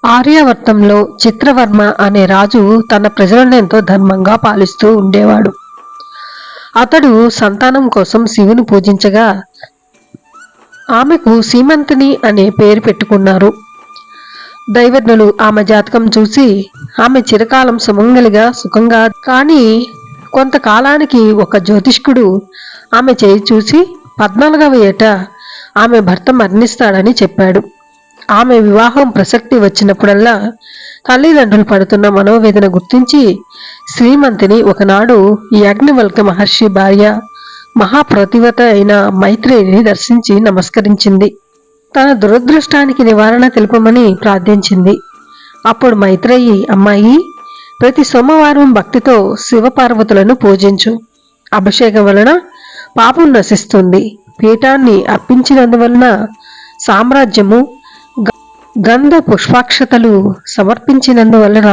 ఆర్యావర్తంలో చిత్రవర్మ అనే రాజు తన ప్రజలను ఎంతో ధర్మంగా పాలిస్తూ ఉండేవాడు. అతడు సంతానం కోసం శివుని పూజించగా ఆమెకు సీమంతిని అనే పేరు పెట్టుకున్నారు. దైవజ్ఞులు ఆమె జాతకం చూసి ఆమె చిరకాలం సుమంగలిగా సుఖంగా, కానీ కొంతకాలానికి ఒక జ్యోతిష్కుడు ఆమె చేయి చూసి 14వ ఏట ఆమె భర్త మరణిస్తాడని చెప్పాడు. ఆమె వివాహం ప్రసక్తి వచ్చినప్పుడల్లా తల్లిదండ్రులు పడుతున్న మనోవేదన గుర్తించి శ్రీమంతిని ఒకనాడు యాజ్ఞవల్క్య మహర్షి భార్య మహాప్రతివత అయిన మైత్రేయిని దర్శించి నమస్కరించింది. తన దురదృష్టానికి నివారణ తెలుపమని ప్రార్థించింది. అప్పుడు మైత్రేయి, అమ్మాయి, ప్రతి సోమవారం భక్తితో శివపార్వతులను పూజించు. అభిషేకం వలన పాపం నశిస్తుంది. పీఠాన్ని అర్పించినందువలన సామ్రాజ్యము, గంధ పుష్పాక్షతలు సమర్పించినందువలన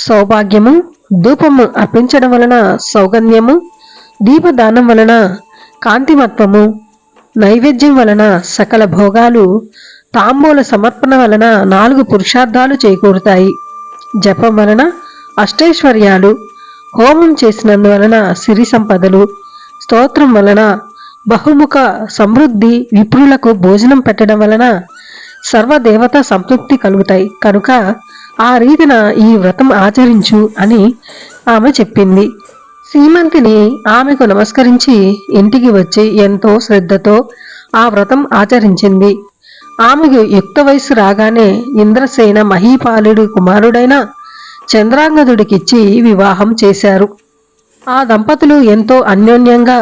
సౌభాగ్యము, ధూపము అర్పించడం వలన సౌగంధ్యము, దీపదానం వలన కాంతిమత్వము, నైవేద్యం వలన సకల భోగాలు, తాంబూల సమర్పణ వలన 4 పురుషార్థాలు చేకూరుతాయి. జపం వలన అష్టైశ్వర్యాలు, హోమం చేసినందువలన సిరి సంపదలు, స్తోత్రం వలన బహుముఖ సమృద్ధి, విప్రులకు భోజనం పెట్టడం వలన సర్వదేవత సంతృప్తి కలుగుతాయి. కనుక ఆ రీతిన ఈ వ్రతం ఆచరించు అని ఆమె చెప్పింది. సీమంతిని ఆమెకు నమస్కరించి ఇంటికి వచ్చి ఎంతో శ్రద్ధతో ఆ వ్రతం ఆచరించింది. ఆమెకు యుక్త వయస్సు రాగానే ఇంద్రసేన మహీపాలుడి కుమారుడైన చంద్రాంగదుడికిచ్చి వివాహం చేశారు. ఆ దంపతులు ఎంతో అన్యోన్యంగా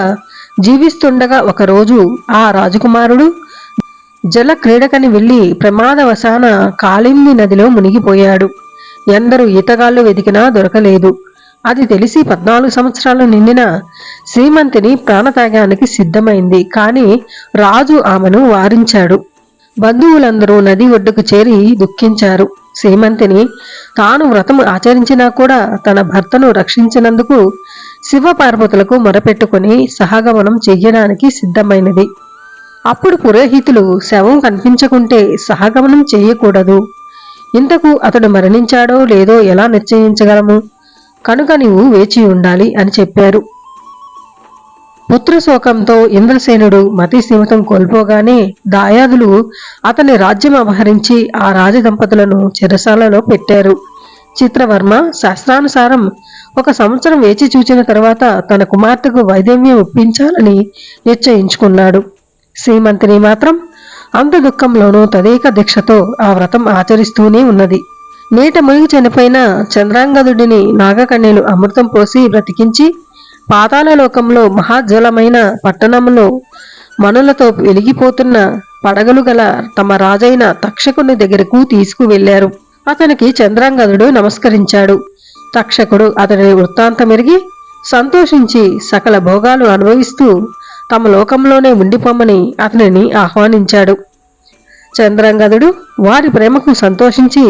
జీవిస్తుండగా ఒకరోజు ఆ రాజకుమారుడు జల క్రీడకని వెళ్లి ప్రమాదవశాన కాళింది నదిలో మునిగిపోయాడు. ఎందరూ ఈతగాళ్లు వెతికినా దొరకలేదు. అది తెలిసి 14 సంవత్సరాలు నిండిన శ్రీమంతిని ప్రాణత్యాగానికి సిద్ధమైంది. కానీ రాజు ఆమెను వారించాడు. బంధువులందరూ నది ఒడ్డుకు చేరి దుఃఖించారు. శ్రీమంతిని తాను వ్రతం ఆచరించినా కూడా తన భర్తను రక్షించినందుకు శివపార్వతులకు మొరపెట్టుకుని సహగమనం చెయ్యడానికి సిద్ధమైనది. అప్పుడు పురోహితులు శవం కనిపించకుంటే సహగమనం చేయకూడదు. ఇంతకు అతడు మరణించాడో లేదో ఎలా నిశ్చయించగలము? కనుక నీవు వేచి ఉండాలి అని చెప్పారు. పుత్రశోకంతో ఇంద్రసేనుడు మతిస్థిమితం కోల్పోగానే దాయాదులు అతని రాజ్యం అపహరించి ఆ రాజదంపతులను చెరసాలలో పెట్టారు. చిత్రవర్మ శాస్త్రానుసారం 1 సంవత్సరం వేచి చూచిన తర్వాత తన కుమార్తెకు వైదవ్యం ఒప్పించాలని నిశ్చయించుకున్నాడు. శ్రీమంతిని మాత్రం అంత దుఃఖంలోనూ తదేక దీక్షతో ఆ వ్రతం ఆచరిస్తూనే ఉన్నది. నీట మునిగి చనిపోయిన చంద్రాంగదుడిని నాగకన్యలు అమృతం పోసి బ్రతికించి పాతాళలోకంలో మహాజ్వలమైన పట్టణంలో మనులతో వెలిగిపోతున్న పడగలు గల తమ రాజైన తక్షకుని దగ్గరకు తీసుకువెళ్లారు. అతనికి చంద్రాంగదుడు నమస్కరించాడు. తక్షకుడు అతని వృత్తాంతమెరిగి సంతోషించి సకల భోగాలు అనుభవిస్తూ తమ లోకంలోనే ఉండిపోమని అతనిని ఆహ్వానించాడు. చంద్రాంగదుడు వారి ప్రేమకు సంతోషించి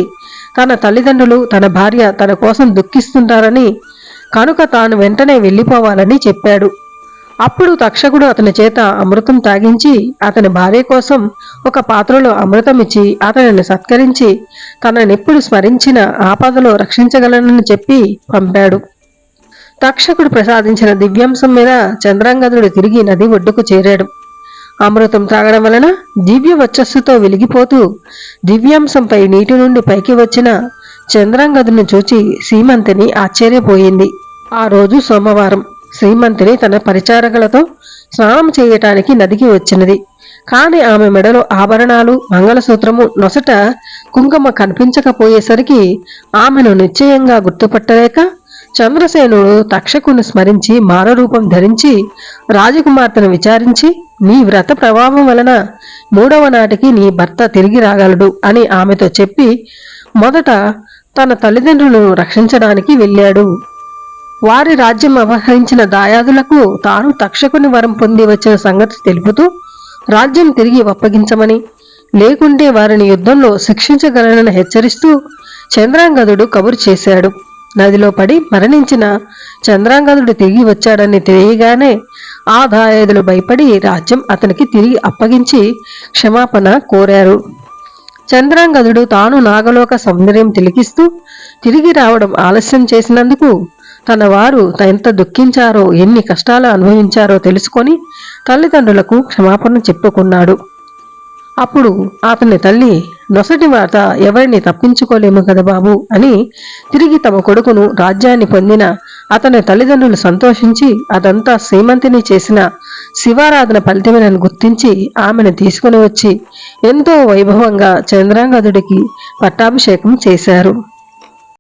తన తల్లిదండ్రులు, తన భార్య తన కోసం దుఃఖిస్తుంటారని, కనుక తాను వెంటనే వెళ్ళిపోవాలని చెప్పాడు. అప్పుడు తక్షకుడు అతని చేత అమృతం తాగించి అతని భార్య కోసం ఒక పాత్రలో అమృతమిచ్చి అతనిని సత్కరించి తననెప్పుడు స్మరించిన ఆపదలో రక్షించగలనని చెప్పి పంపాడు. తక్షకుడు ప్రసాదించిన దివ్యాంశం మీద చంద్రాంగదుడు తిరిగి నది ఒడ్డుకు చేరాడు. అమృతం తాగడం వలన దివ్య వచ్చస్సుతో వెలిగిపోతూ దివ్యాంశంపై నీటి నుండి పైకి వచ్చిన చంద్రాంగదుని చూచి శ్రీమంతిని ఆశ్చర్యపోయింది. ఆ రోజు సోమవారం. శ్రీమంతిని తన పరిచారకులతో స్నానం చేయటానికి నదికి వచ్చినది. కాని ఆమె మెడలో ఆభరణాలు, మంగళసూత్రము, నొసట కుంకుమ కనిపించకపోయేసరికి ఆమెను నిశ్చయంగా గుర్తుపట్టలేక చంద్రసేనుడు తక్షకుని స్మరించి మారరూపం ధరించి రాజకుమార్తెను విచారించి, నీ వ్రత ప్రభావం వలన 3వ నాటికి నీ భర్త తిరిగి రాగలడు అని ఆమెతో చెప్పి మొదట తన తల్లిదండ్రులను రక్షించడానికి వెళ్ళాడు. వారి రాజ్యం అపహరించిన దాయాదులకు తాను తక్షకుని వరం పొంది వచ్చిన సంగతి తెలుపుతూ రాజ్యం తిరిగి అప్పగించమని, లేకుంటే వారిని యుద్ధంలో శిక్షించగలనని హెచ్చరిస్తూ చంద్రాంగదుడు కబురు చేశాడు. నదిలో పడి మరణించిన చంద్రాంగదుడు తిరిగి వచ్చాడని తెలియగానే ఆ దాయాదులు భయపడి రాజ్యం అతనికి తిరిగి అప్పగించి క్షమాపణ కోరారు. చంద్రాంగదుడు తాను నాగలోక సౌందర్యం తిలకిస్తూ తిరిగి రావడం ఆలస్యం చేసినందుకు తన వారు ఎంత దుఃఖించారో, ఎన్ని కష్టాలు అనుభవించారో తెలుసుకొని తల్లిదండ్రులకు క్షమాపణ చెప్పుకున్నాడు. అప్పుడు అతని తల్లి, నొసటి మాట ఎవరిని తప్పించుకోలేము కదా బాబు అని తిరిగి తమ కొడుకును రాజ్యాన్ని పొందిన అతని తల్లిదండ్రులు సంతోషించి అదంతా శ్రీమంతిని చేసిన శివారాధన ఫలితమేనని గుర్తించి ఆమెను తీసుకుని వచ్చి ఎంతో వైభవంగా చంద్రాంగదుడికి పట్టాభిషేకం చేశారు.